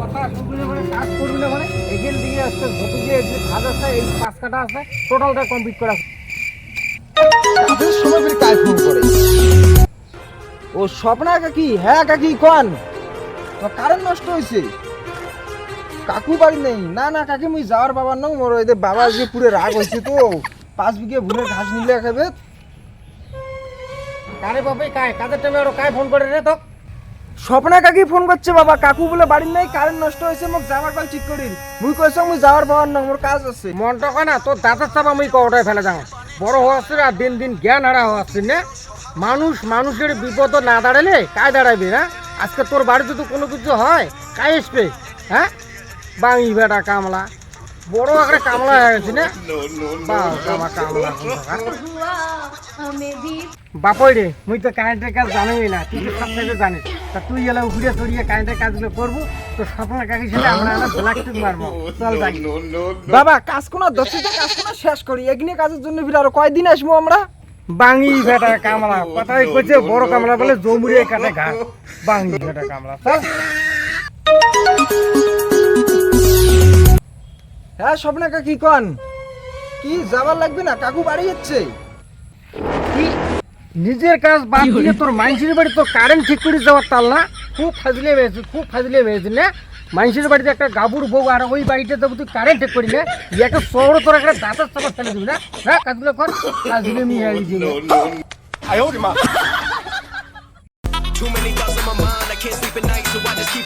কথা শুনলে মানে কাজ করবি না মানে এখান থেকে আসতে যত যে কাজ আছে এই 5 কাটা আছে টোটালটা কমপ্লিট করা কাজের সময় ফির কাজ ফোন করে ও স্বপ্না কাকি হ্যাঁ কাকি কোন তো কারেন্ট নষ্ট হয়েছে কাকু বাড়ি নেই না না কাকি মুই যাওয়ার বাবার নং মোর এদের বাবা আজকে পুরো রাগ হয়েছে তো 5 বিঘে ভুনের ঘাস নিলে খাবে কারে বাপে কায় কাজের টাইমে আরো কায় ফোন করে রে তো স্বপ্না কাকি ফোন করছে বাবা কাকু বলে বাড়ি নেই কারেন্ট নষ্ট হয়েছে মোক যাওয়ার পাল ঠিক করিন মুই কইছ মুই যাওয়ার বাবার নং মোর কাজ আছে মনটা কয় না তোর দাঁতের চাপ আমি কটায় ফেলে যাও বড় হওয়াচ্ছে আর দিন দিন জ্ঞান হারা হওয়াচ্ছে না মানুষের বিপদ না দাঁড়ালে কায় দাঁড়াবে না আজকে তোর বাড়িতে তো কোনো কিছু হয় কায় আসবে হ্যাঁ বাঙি বেটা কামলা বড় একটা কামলা হয়ে গেছে না কামলা বাপই রে মুই তো কারেন্টের কাজ জানোই না তুই সব থেকে জানিস তা তুই এলা ঘুরে চড়িয়ে কারেন্টের কাজগুলো করবো তো স্বপ্নের কাকি ছেলে আমরা একটা ব্ল্যাক টিক মারবো চল যাই বাবা কাজ কোনা 10টা কাজ কোনা শেষ করি এগিনে কাজের জন্য ফির আরো কয়দিন আসবো আমরা বাঙি বেটা কামলা কথাই কইছে বড় কামলা বলে জমুরিয়ে কাটে ঘাস বাঙি বেটা কামলা চল হ্যাঁ স্বপ্না কাকি কোন কি যাবার লাগবে না কাকু বাড়ি যাচ্ছে কি নিজের কাজ বাদ দিয়ে তোর মাইনসির বাড়ি তোর কারেন্ট ঠিক করে যাওয়ার তাল না খুব ফাজলে হয়েছে না মাইনসির বাড়িতে একটা গাবুর বউ আর ওই বাড়িতে দেবো তুই কারেন্ট ঠিক করি না একটা শহরে তোর একটা দাঁতের চাপা ফেলে দিবি না হ্যাঁ কাজগুলো কর কাজগুলো নিয়ে Too many thoughts on my mind, I can't sleep at night, so I just keep